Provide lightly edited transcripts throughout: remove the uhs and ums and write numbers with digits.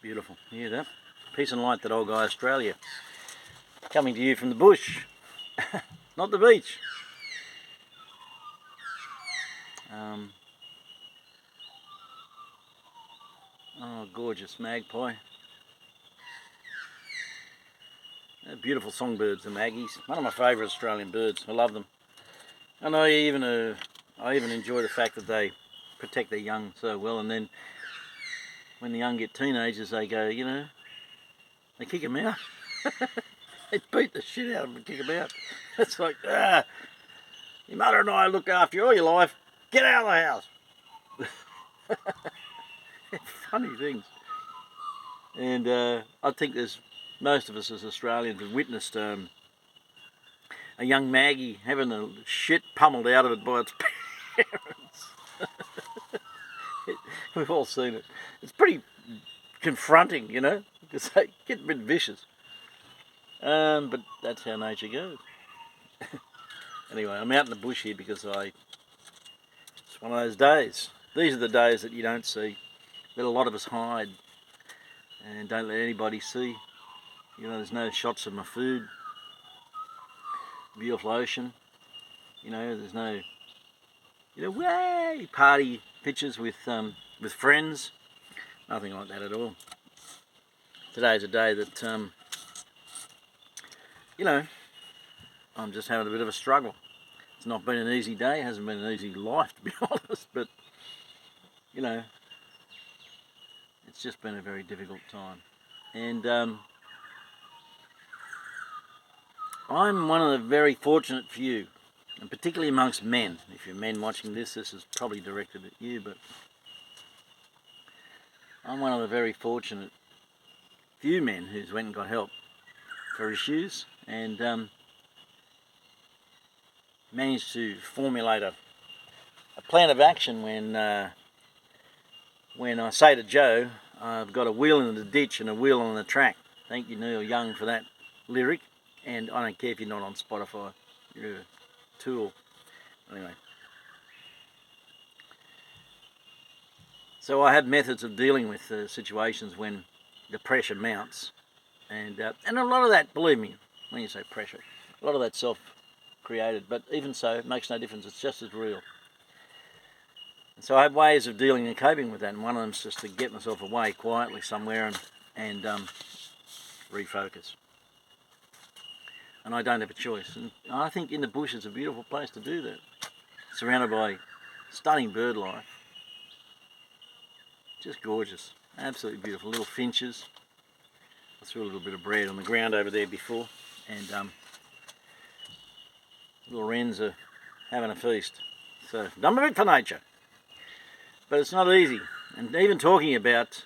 Beautiful. You hear that? Peace and light, that old guy Australia. Coming to you from the bush, not the beach. Oh, gorgeous magpie. They're beautiful songbirds, the maggies. One of my favourite Australian birds. I love them. And I even enjoy the fact that they protect their young so well. And then when the young get teenagers, they go, you know, they kick them out. They beat the shit out of them and kick them out. It's like, your mother and I looked after you all your life. Get out of the house. Funny things. And I think there's most of us as Australians have witnessed a young Maggie having the shit pummeled out of it by its parents. We've all seen it. It's pretty confronting, you know, because they get a bit vicious. But that's how nature goes. Anyway, I'm out in the bush here because it's one of those days. These are the days that you don't see, that a lot of us hide and don't let anybody see. You know, there's no shots of my food, beautiful ocean, you know, there's no, you know, way party pictures with friends, nothing like that at all. Today's a day that, you know, I'm just having a bit of a struggle. It's not been an easy day, it hasn't been an easy life, to be honest, but, you know, it's just been a very difficult time. And I'm one of the very fortunate few, and particularly amongst men. If you're men watching this, this is probably directed at you, but I'm one of the very fortunate few men who's went and got help for issues and managed to formulate a plan of action when I say to Joe, I've got a wheel in the ditch and a wheel on the track. Thank you, Neil Young, for that lyric. And I don't care if you're not on Spotify, you're a tool. Anyway. So I have methods of dealing with situations when the pressure mounts. And a lot of that, believe me, when you say pressure, a lot of that's self-created. But even so, it makes no difference, it's just as real. And so I have ways of dealing and coping with that. And one of them is just to get myself away quietly somewhere and refocus. And I don't have a choice. And I think in the bush is a beautiful place to do that. Surrounded by stunning bird life. Just gorgeous. Absolutely beautiful. Little finches. I threw a little bit of bread on the ground over there before. And little wrens are having a feast. So, done a bit for nature. But it's not easy. And even talking about,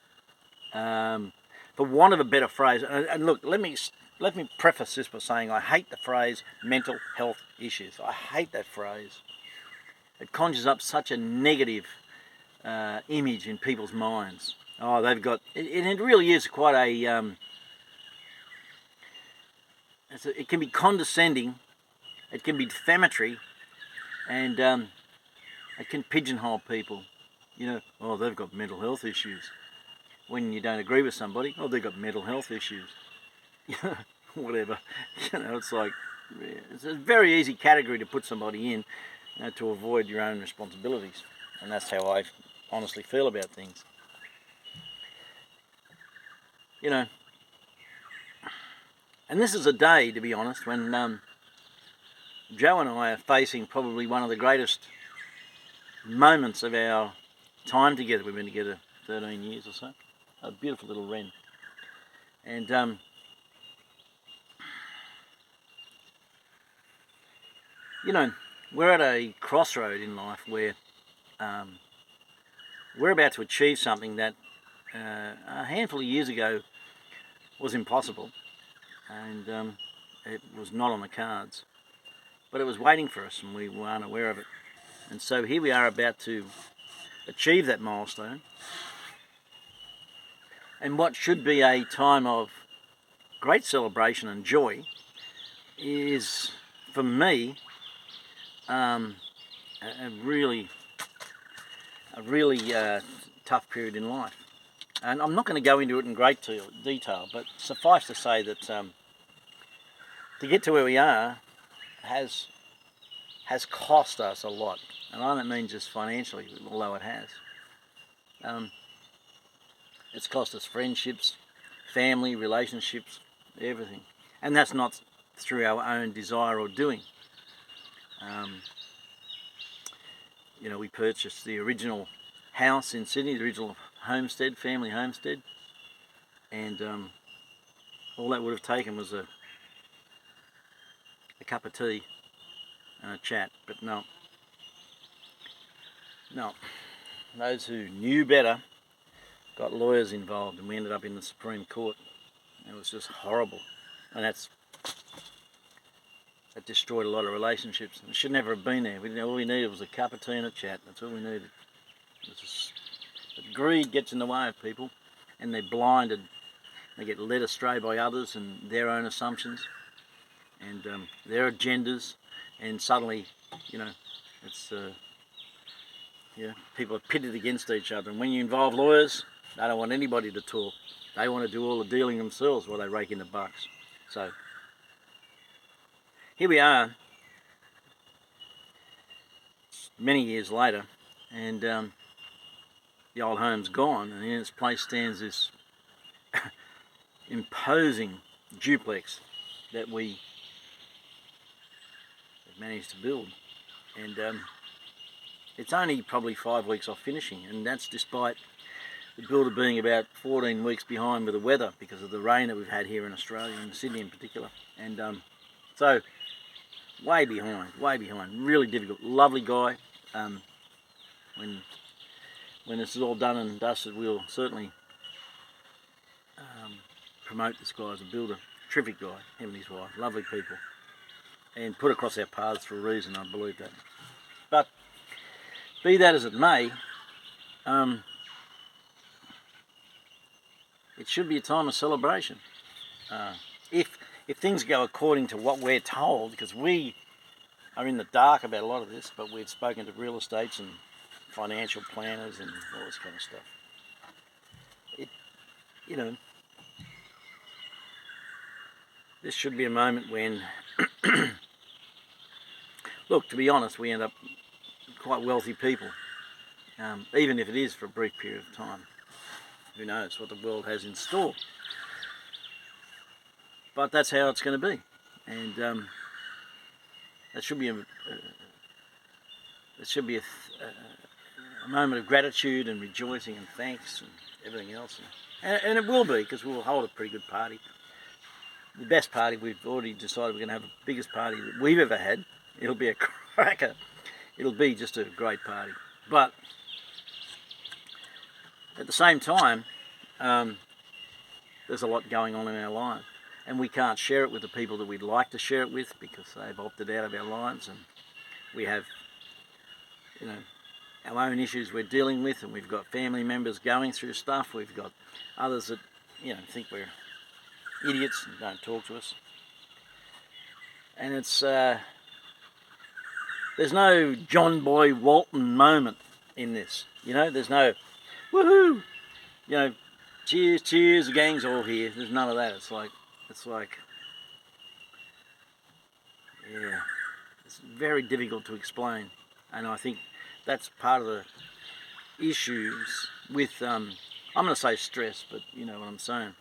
for want of a better phrase, and look, let me preface this by saying I hate the phrase mental health issues. I hate that phrase. It conjures up such a negative image in people's minds. Oh, they've got, it really is quite a, it can be condescending, it can be defamatory, and it can pigeonhole people. You know, oh, they've got mental health issues. When you don't agree with somebody, oh, they've got mental health issues. Whatever. You know, it's like, it's a very easy category to put somebody in, you know, to avoid your own responsibilities. And that's how I honestly feel about things. You know, and this is a day, to be honest, when Joe and I are facing probably one of the greatest moments of our time together. We've been together 13 years or so. A beautiful little wren. And you know, we're at a crossroad in life where we're about to achieve something that a handful of years ago was impossible, and it was not on the cards, but it was waiting for us and we were unaware of it. And so here we are about to achieve that milestone, and what should be a time of great celebration and joy is, for me, a really tough period in life. And I'm not going to go into it in great detail, but suffice to say that to get to where we are has cost us a lot. And I don't mean just financially, although it has. It's cost us friendships, family, relationships, everything. And that's not through our own desire or doing. You know, we purchased the original house in Sydney, the original homestead, family homestead, and all that would have taken was a cup of tea and a chat. But no, those who knew better got lawyers involved, and we ended up in the Supreme Court. It was just horrible, and that destroyed a lot of relationships. It should never have been there. All we needed was a cup of tea and a chat. That's all we needed. But greed gets in the way of people, and they're blinded. They get led astray by others and their own assumptions and their agendas, and suddenly, you know, it's people are pitted against each other. And when you involve lawyers, they don't want anybody to talk. They want to do all the dealing themselves while they rake in the bucks. So here we are, many years later, and the old home's gone, and in its place stands this imposing duplex that we have managed to build. And it's only probably 5 weeks off finishing, and that's despite the builder being about 14 weeks behind with the weather because of the rain that we've had here in Australia, in Sydney in particular. And so way behind, really difficult. Lovely guy. When this is all done and dusted, we'll certainly promote this guy as a builder. Terrific guy, him and his wife, lovely people, and put across our paths for a reason, I believe that. But be that as it may, it should be a time of celebration. If things go according to what we're told, because we are in the dark about a lot of this, but we've spoken to real estates and financial planners and all this kind of stuff. This should be a moment when, look, to be honest, we end up quite wealthy people, even if it is for a brief period of time. Who knows what the world has in store? But that's how it's going to be, and that should be a moment of gratitude and rejoicing and thanks and everything else, and it will be, because we'll hold a pretty good party. The best party, we've already decided we're going to have the biggest party that we've ever had. It'll be a cracker. It'll be just a great party. But at the same time, there's a lot going on in our lives, and we can't share it with the people that we'd like to share it with because they've opted out of our lives, and we have, our own issues we're dealing with, and we've got family members going through stuff. We've got others that, think we're idiots and don't talk to us. And it's there's no John Boy Walton moment in this. There's no woohoo, cheers, the gang's all here. There's none of that. It's like it's very difficult to explain, and I think that's part of the issues with I'm going to say stress, but you know what I'm saying.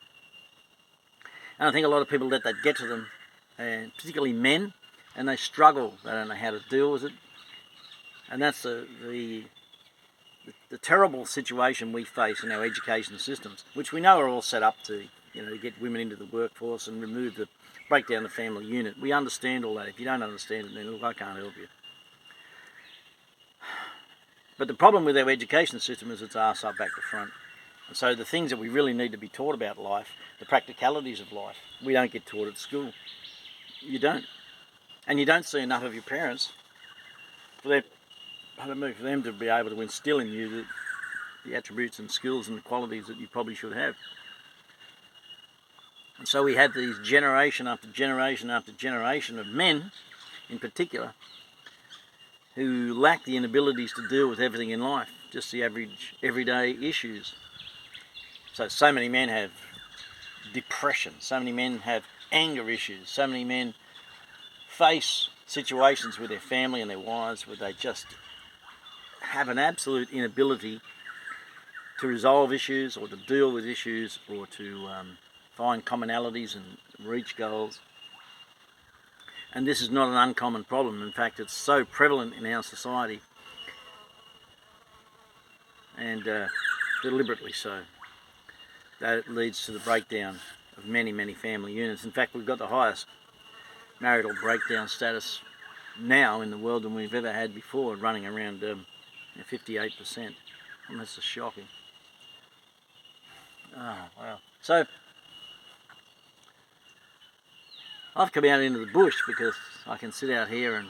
And I think a lot of people let that get to them, and particularly men, and they struggle. They don't know how to deal with it, and that's the terrible situation we face in our education systems, which we know are all set up to, get women into the workforce and break down the family unit. We understand all that. If you don't understand it, then look, I can't help you. But the problem with our education system is it's arse up back to front. And so the things that we really need to be taught about life, the practicalities of life, we don't get taught at school. You don't. And you don't see enough of your parents for them to be able to instill in you the attributes and skills and the qualities that you probably should have. And so we have these generation after generation after generation of men, in particular, who lack the inabilities to deal with everything in life, just the average, everyday issues. So many men have depression, so many men have anger issues, so many men face situations with their family and their wives where they just have an absolute inability to resolve issues or to deal with issues or to find commonalities and reach goals. And this is not an uncommon problem. In fact, it's so prevalent in our society, and deliberately so, that it leads to the breakdown of many, many family units. In fact, we've got the highest marital breakdown status now in the world than we've ever had before, running around 58%. And that's just shocking. Oh, wow. So, I've come out into the bush because I can sit out here and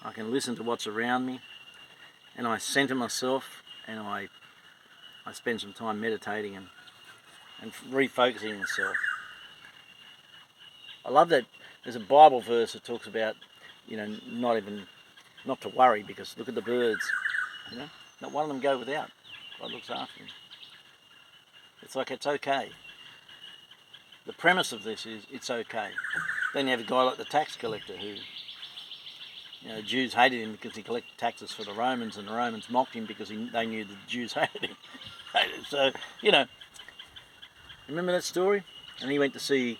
I can listen to what's around me, and I centre myself, and I spend some time meditating and refocusing myself. I love that there's a Bible verse that talks about, not to worry, because look at the birds, not one of them go without. God looks after them. It's like it's okay. The premise of this is it's okay. Then you have a guy like the tax collector who, Jews hated him because he collected taxes for the Romans, and the Romans mocked him because they knew the Jews hated him. So, remember that story? And he went to see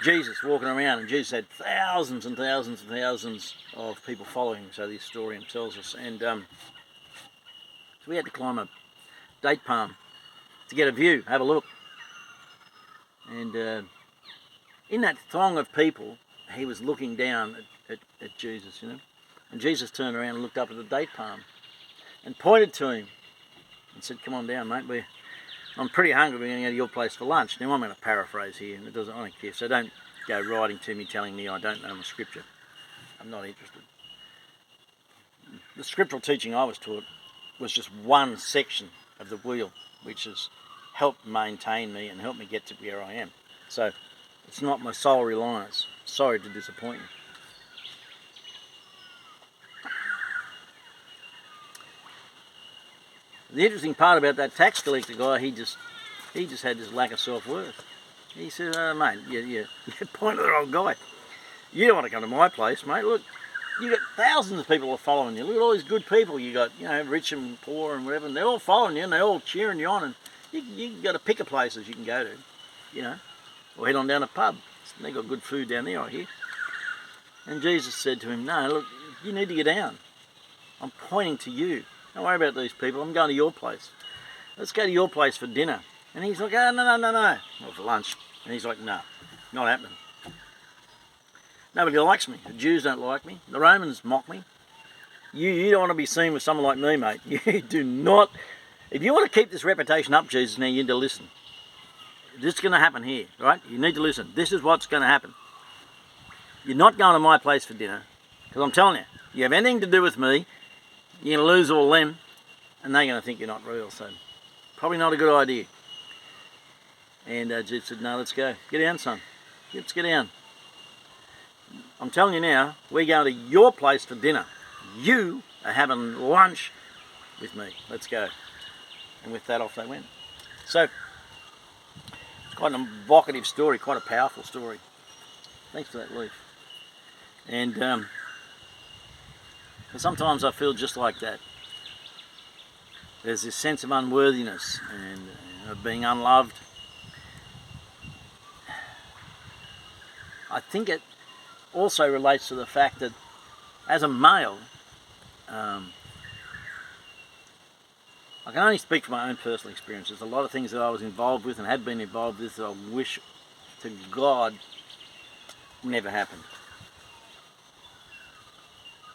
Jesus walking around, and Jesus had thousands and thousands and thousands of people following him, so the historian tells us. And so we had to climb a date palm to get a view, have a look. And in that throng of people, he was looking down at Jesus, And Jesus turned around and looked up at the date palm and pointed to him and said, "Come on down, mate. I'm pretty hungry. We're going to go to your place for lunch." Now, I'm going to paraphrase here, and I don't care. So don't go writing to me telling me I don't know my scripture. I'm not interested. The scriptural teaching I was taught was just one section of the wheel, which has helped maintain me and helped me get to where I am. So it's not my sole reliance. Sorry to disappoint you. The interesting part about that tax collector guy, he just had this lack of self-worth. He said, "Oh, mate, you're pointing at the wrong guy. You don't want to come to my place, mate. Look, you got thousands of people are following you. Look at all these good people. You got, rich and poor and whatever, and they're all following you and they're all cheering you on. And you got to pick a places you can go to, or head on down a pub. They got good food down there, I hear." And Jesus said to him, "No, look, you need to get down. I'm pointing to you. Don't worry about these people. I'm going to your place. Let's go to your place for dinner." And he's like, "Oh, no. Or for lunch." And he's like, "No, not happening. Nobody likes me. The Jews don't like me. The Romans mock me. You don't want to be seen with someone like me, mate. You do not. If you want to keep this reputation up, Jesus, now you need to listen. This is going to happen here, right? You need to listen. This is what's going to happen. You're not going to my place for dinner, because I'm telling you have anything to do with me, you're going to lose all them, and they're going to think you're not real. So probably not a good idea." And Jesus said, "No, let's go. Get down, son. Let's get down. I'm telling you now, we're going to your place for dinner. You are having lunch with me. Let's go." And with that, off they went. So it's quite an evocative story, quite a powerful story. Thanks for that, Leaf. And sometimes I feel just like that. There's this sense of unworthiness and of being unloved. I think it also relates to the fact that as a male, I can only speak from my own personal experiences. A lot of things that I was involved with and have been involved with that I wish to God never happened.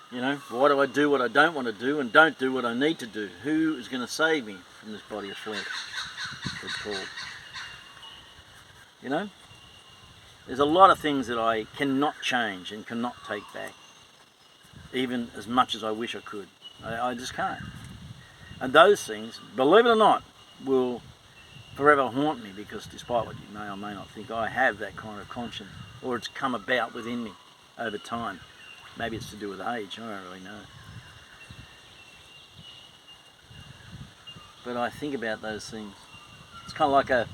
Why do I do what I don't want to do and don't do what I need to do? Who is going to save me from this body of flesh? Said Paul. There's a lot of things that I cannot change and cannot take back, even as much as I wish I could. I just can't. And those things, believe it or not, will forever haunt me, because despite what you may or may not think, I have that kind of conscience, or it's come about within me over time. Maybe it's to do with age, I don't really know. But I think about those things. It's kind of like a,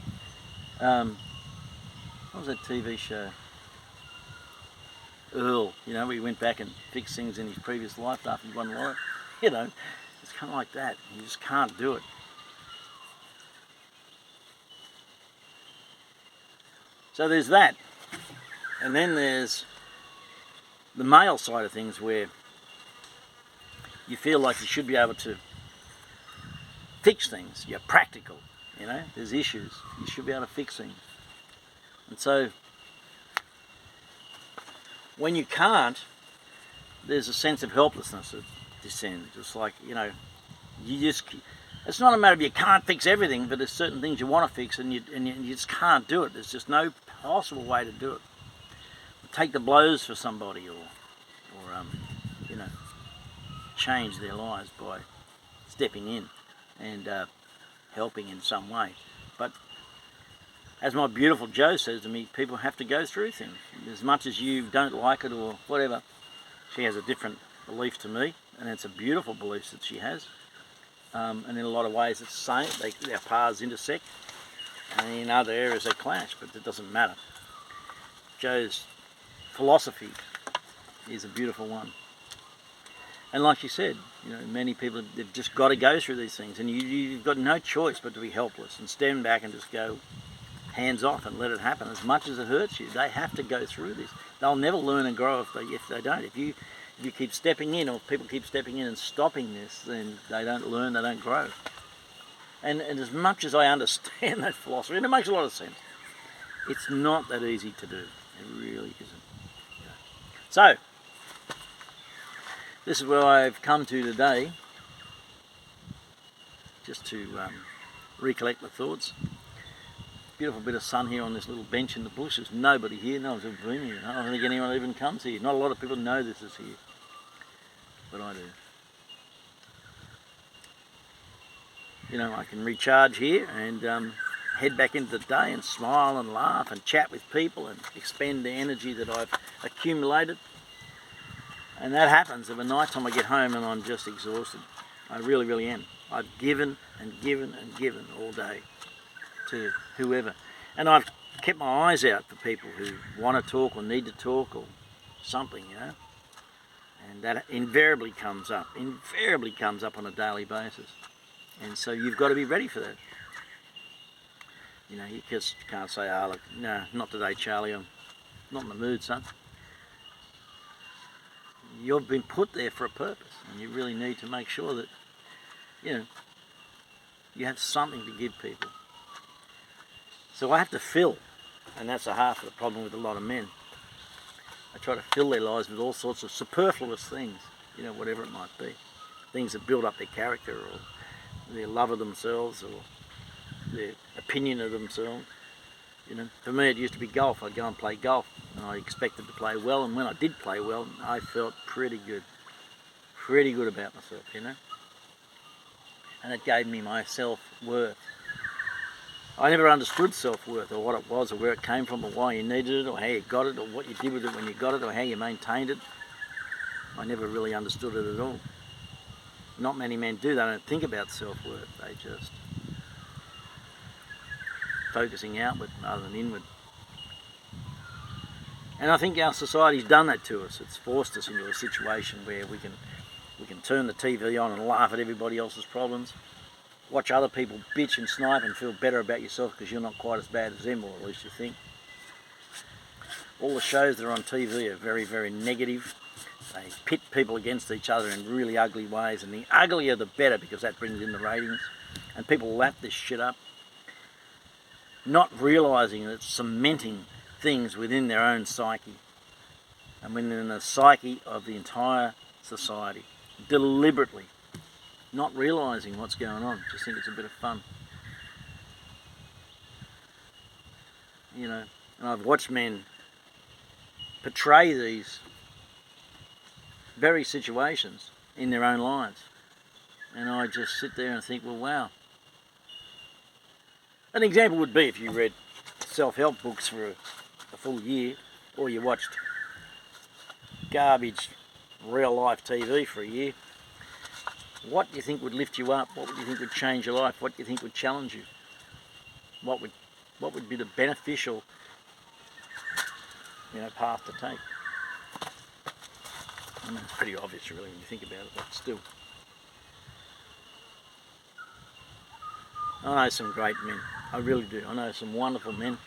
what was that TV show? Earl, you know, where he went back and fixed things in his previous life after he won the lottery. You know, it's kind of like that. You just can't do it. So there's that. And then there's the male side of things where you feel like you should be able to fix things. You're practical, you know, there's issues. You should be able to fix things. And so when you can't, there's a sense of helplessness that descends. It's like, you know, it's not a matter of you can't fix everything, but there's certain things you want to fix and you just can't do it. There's just no possible way to do it. Take the blows for somebody or you know, change their lives by stepping in and helping in some way. But as my beautiful Jo says to me, people have to go through things. As much as you don't like it or whatever, she has a different belief to me, and it's a beautiful belief that she has. And in a lot of ways it's the same. Their paths intersect, and in other areas they clash, but it doesn't matter. Jo's philosophy is a beautiful one. And like she said, you know, many people, they've just got to go through these things, and you've got no choice but to be helpless and stand back and just go hands off and let it happen. As much as it hurts you, they have to go through this. They'll never learn and grow if they don't. If you keep stepping in, or people keep stepping in and stopping this, then they don't learn, they don't grow. And as much as I understand that philosophy, and it makes a lot of sense, it's not that easy to do. It really isn't. So, this is where I've come to today, just to recollect my thoughts. Beautiful bit of sun here on this little bench in the bush. There's nobody here, no one's ever been here. I don't think anyone even comes here. Not a lot of people know this is here, but I do. You know, I can recharge here and head back into the day and smile and laugh and chat with people and expend the energy that I've accumulated. And that happens at night time I get home and I'm just exhausted. I really, really am. I've given and given and given all day to whoever. And I've kept my eyes out for people who want to talk or need to talk or something, you know. And that invariably comes up on a daily basis. And so you've got to be ready for that. You know, you just can't say, oh look, no, not today Charlie, I'm not in the mood, son. You've been put there for a purpose, and you really need to make sure that, you know, you have something to give people. So I have to fill, and that's a half of the problem with a lot of men. They try to fill their lives with all sorts of superfluous things, you know, whatever it might be. Things that build up their character or their love of themselves or their opinion of themselves. You know, for me it used to be golf. I'd go and play golf and I expected to play well, and when I did play well I felt pretty good about myself, you know, and it gave me my self-worth. I never understood self-worth or what it was or where it came from or why you needed it or how you got it or what you did with it when you got it or how you maintained it. I never really understood it at all. Not many men do. They don't think about self-worth. They just focusing outward rather than inward. And I think our society's done that to us. It's forced us into a situation where we can turn the TV on and laugh at everybody else's problems, watch other people bitch and snipe and feel better about yourself because you're not quite as bad as them, or at least you think. All the shows that are on TV are very, very negative. They pit people against each other in really ugly ways, and the uglier the better because that brings in the ratings. And people lap this shit up, not realising that it's cementing things within their own psyche and within the psyche of the entire society, deliberately, not realising what's going on, just think it's a bit of fun. You know, and I've watched men portray these very situations in their own lives, and I just sit there and think, well, wow. An example would be if you read self-help books for a full year, or you watched garbage real-life TV for a year. What do you think would lift you up? What do you think would change your life? What do you think would challenge you? what would be the beneficial, path to take. I mean, it's pretty obvious really when you think about it, but still. I know some great men. I really do. I know some wonderful men.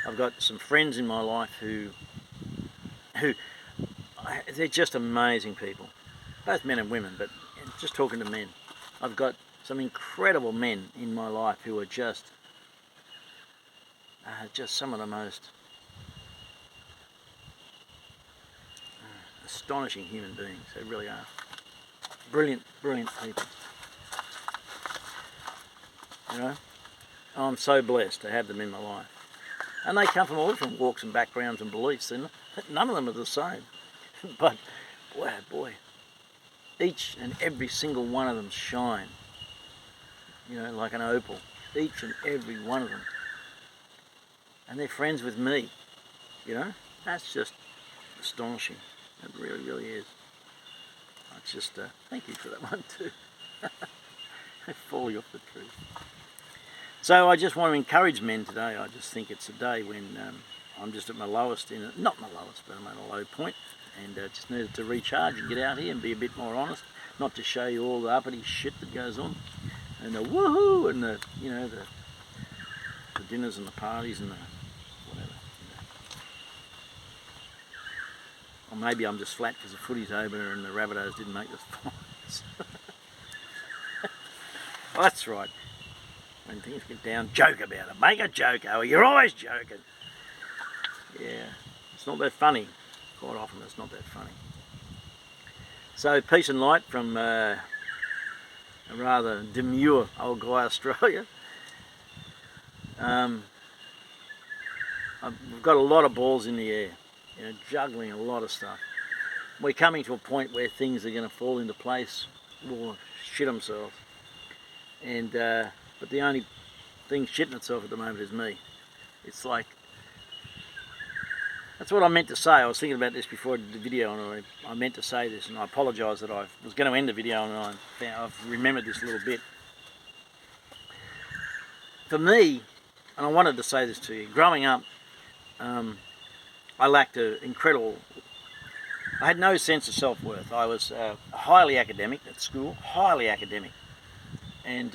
I've got some friends in my life who they're just amazing people. Both men and women, but just talking to men. I've got some incredible men in my life who are just some of the most astonishing human beings. They really are. Brilliant, brilliant people. I'm so blessed to have them in my life. And they come from all different walks and backgrounds and beliefs, and none of them are the same. But, boy, oh boy, each and every single one of them shine, like an opal. Each and every one of them. And they're friends with me, That's just astonishing. It really, really is. I just, thank you for that one too. Falling off the tree. So I just want to encourage men today. I just think it's a day when I'm just at my lowest, not my lowest, but I'm at a low point, and just needed to recharge and get out here and be a bit more honest, not to show you all the uppity shit that goes on, and the woohoo, and the dinners and the parties and the whatever. Or maybe I'm just flat because the footy's over and the Rabbitohs didn't make the finals. That's right. When things get down, joke about it. Make a joke. Oh, you're always joking. Yeah, it's not that funny. Quite often it's not that funny. So peace and light from a rather demure old guy Australia. I've got a lot of balls in the air, juggling a lot of stuff. We're coming to a point where things are going to fall into place or shit themselves. And but the only thing shitting itself at the moment is me. It's like, that's what I meant to say. I was thinking about this before I did the video, and I meant to say this, and I apologise that I was going to end the video and I've remembered this a little bit. For me, and I wanted to say this to you, growing up, I lacked I had no sense of self-worth. I was highly academic at school, highly academic. And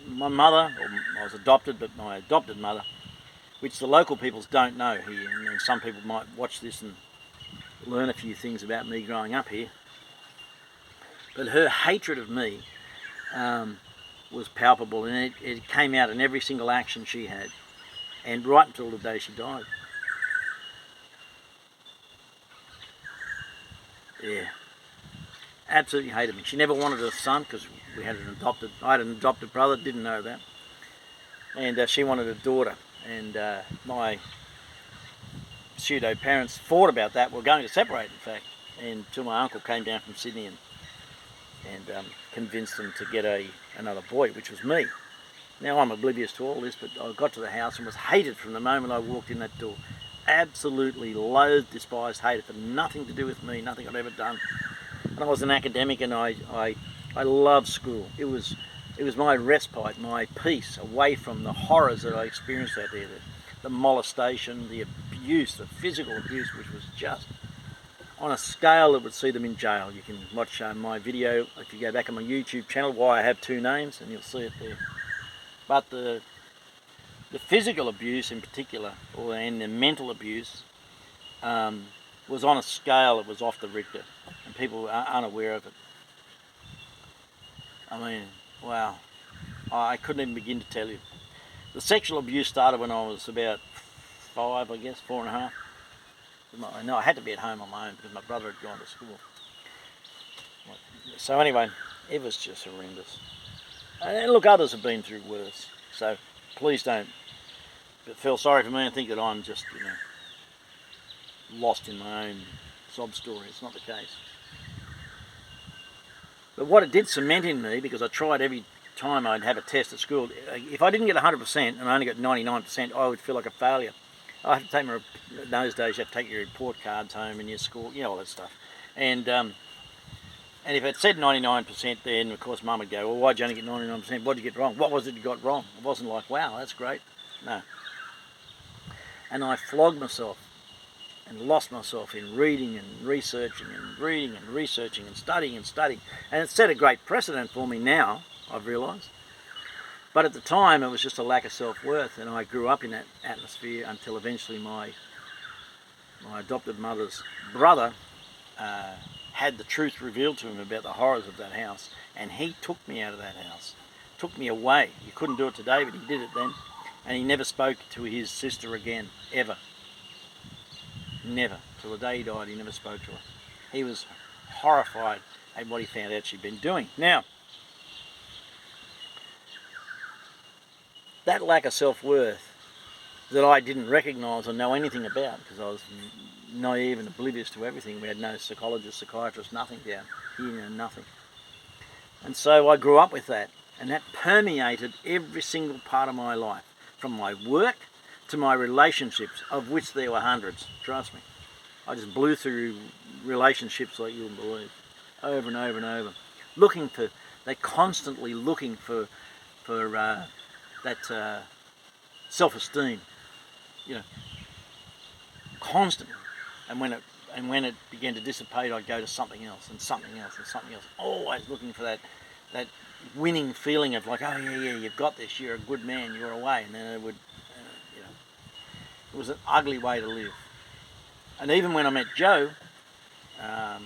my mother, I was adopted, but my adopted mother, which the local peoples don't know here, and some people might watch this and learn a few things about me growing up here, but her hatred of me was palpable, and it came out in every single action she had, and right until the day she died. Yeah. Absolutely hated me. She never wanted a son because I had an adopted brother, didn't know that. And she wanted a daughter. And my pseudo parents fought about that. Were going to separate, in fact. Until my uncle came down from Sydney and convinced them to get another boy, which was me. Now I'm oblivious to all this, but I got to the house and was hated from the moment I walked in that door. Absolutely loathed, despised, hated, for nothing to do with me, nothing I'd ever done. And I was an academic, and I loved school. It was my respite, my peace away from the horrors that I experienced out there, the molestation, the abuse, the physical abuse, which was just on a scale that would see them in jail. You can watch my video if you go back on my YouTube channel, Why I Have Two Names, and you'll see it there. But the physical abuse in particular, and the mental abuse, was on a scale that was off the Richter, and people are unaware of it. I mean, wow, I couldn't even begin to tell you. The sexual abuse started when I was about 5, I guess, 4.5. No, I had to be at home on my own because my brother had gone to school. So anyway, it was just horrendous. And look, others have been through worse, so please don't feel sorry for me and think that I'm just, lost in my own sob story. It's not the case. But what it did cement in me, because I tried every time I'd have a test at school, if I didn't get 100% and I only got 99%, I would feel like a failure. I have to take those days you have to take your report cards home and your score, all that stuff. And And if it said 99%, then of course Mum would go, well, why'd you only get 99%? What did you get wrong? What was it you got wrong? It wasn't like, wow, that's great. No. And I flogged myself and lost myself in reading and researching and studying. And it set a great precedent for me now, I've realised. But at the time, it was just a lack of self-worth, and I grew up in that atmosphere until eventually my adopted mother's brother had the truth revealed to him about the horrors of that house, and he took me out of that house, took me away. You couldn't do it today, but he did it then, and he never spoke to his sister again, ever. Never. Till the day he died, he never spoke to her. He was horrified at what he found out she'd been doing. Now, that lack of self-worth that I didn't recognise or know anything about, because I was naive and oblivious to everything. We had no psychologist, psychiatrist, nothing down here, nothing. And so I grew up with that, and that permeated every single part of my life, from my work to my relationships, of which there were hundreds, trust me. I just blew through relationships like you wouldn't believe, over and over and over. They're constantly looking for that self-esteem, constantly. And when it began to dissipate, I'd go to something else and something else and something else, always looking for that winning feeling of like, oh yeah, you've got this, you're a good man, you're away. And then it was an ugly way to live. And even when I met Joe, the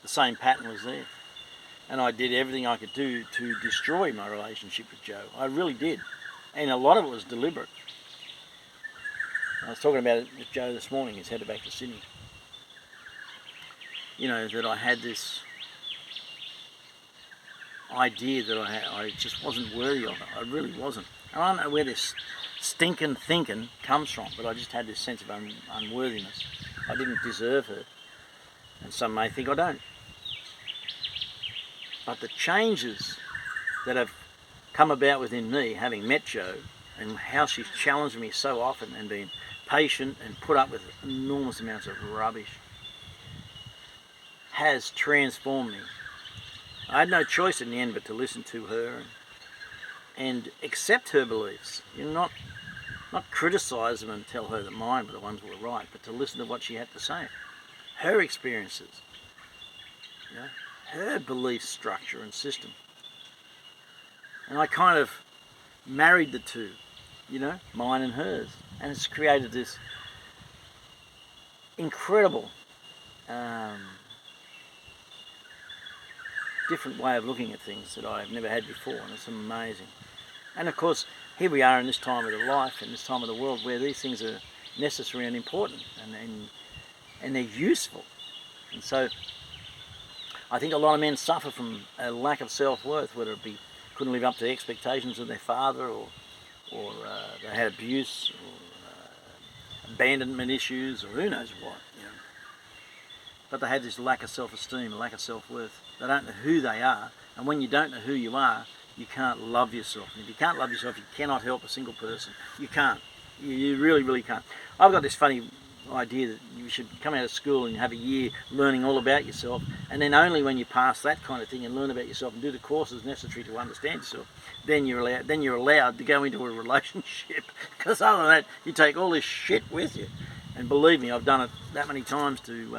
same pattern was there. And I did everything I could do to destroy my relationship with Joe. I really did. And a lot of it was deliberate. I was talking about it with Joe this morning. He's headed back to Sydney. That I had this idea that I just wasn't worthy of it. I really wasn't. And I don't know where this stinking thinking comes from, but I just had this sense of unworthiness. I didn't deserve her. And some may think I don't. But the changes that have come about within me, having met Jo, and how she's challenged me so often and been patient and put up with enormous amounts of rubbish, has transformed me. I had no choice in the end but to listen to her and accept her beliefs. Not criticise them and tell her that mine were the ones that were right, but to listen to what she had to say. Her experiences. Her belief structure and system. And I kind of married the two, mine and hers. And it's created this incredible different way of looking at things that I've never had before, and it's amazing. And of course, here we are in this time of the life and this time of the world where these things are necessary and important, and they're useful. And so I think a lot of men suffer from a lack of self-worth, whether it be couldn't live up to expectations of their father, or they had abuse, or abandonment issues, or who knows what. But they had this lack of self-esteem, a lack of self-worth. They don't know who they are, and when you don't know who you are, you can't love yourself. And if you can't love yourself, you cannot help a single person. You can't. You really, really can't. I've got this funny idea that you should come out of school and have a year learning all about yourself, and then only when you pass that kind of thing and learn about yourself and do the courses necessary to understand yourself, then you're allowed to go into a relationship. Because other than that, you take all this shit with you. And believe me, I've done it that many times to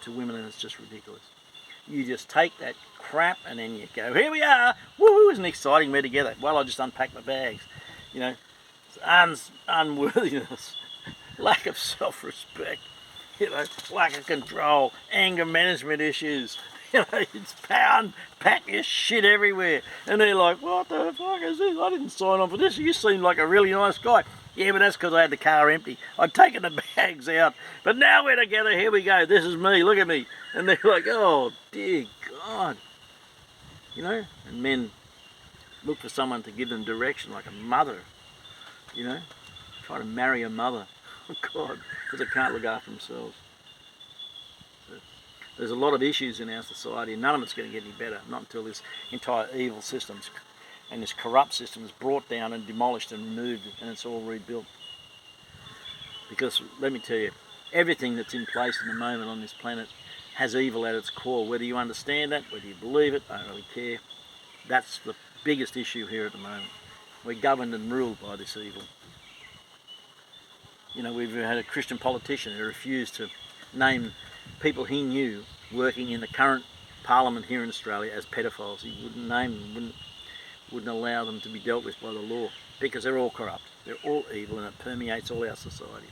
women, and it's just ridiculous. You just take that crap and then you go, here we are, woo, isn't it exciting, we're together. Well, I just unpacked my bags. Unworthiness, lack of self-respect, lack of control, anger management issues. It's pack your shit everywhere. And they're like, what the fuck is this? I didn't sign on for this. You seem like a really nice guy. Yeah, but that's because I had the car empty. I'd taken the bags out. But now we're together. Here we go. This is me. Look at me. And they're like, oh, dear God. And men look for someone to give them direction, like a mother. Try to marry a mother. Oh, God, because they can't look after themselves. There's a lot of issues in our society, and none of it's going to get any better, not until this entire evil system and this corrupt system is brought down and demolished and removed, and it's all rebuilt. Because, let me tell you, everything that's in place at the moment on this planet has evil at its core. Whether you understand that, whether you believe it, I don't really care. That's the biggest issue here at the moment. We're governed and ruled by this evil. You know, we've had a Christian politician who refused to name people he knew working in the current parliament here in Australia as pedophiles. He wouldn't name them, wouldn't allow them to be dealt with by the law, because they're all corrupt, they're all evil, and it permeates all our society.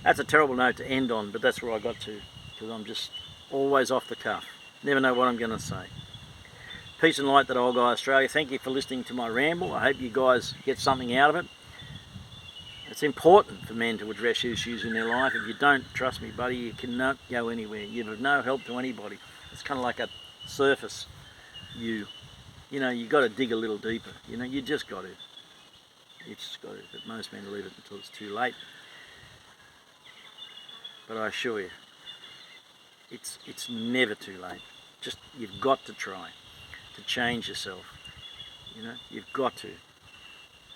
That's a terrible note to end on, but that's where I got to, because I'm just always off the cuff. Never know what I'm going to say. Peace and light, that old guy Australia. Thank you for listening to my ramble. I hope you guys get something out of it. It's important for men to address issues in their life. If you don't, trust me, buddy, you cannot go anywhere. You're of no help to anybody. It's kind of like a surface you. You know, you got to dig a little deeper. You know, you just got to. You just got to. But most men leave it until it's too late. But I assure you, it's never too late. Just, you've got to try to change yourself. You know, you've got to.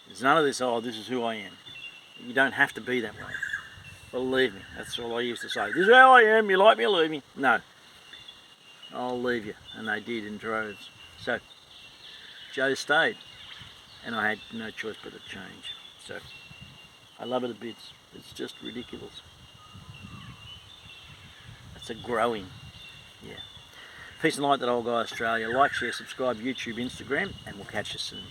There's none of this, oh, this is who I am. You don't have to be that way. Believe me, that's all I used to say. This is how I am, you like me or leave me. No, I'll leave you. And they did in droves. So Joe stayed, and I had no choice but to change. So I love it a bit. It's just ridiculous. It's a growing, yeah. Peace and light, that old guy Australia. Like, share, subscribe, YouTube, Instagram, and we'll catch you soon.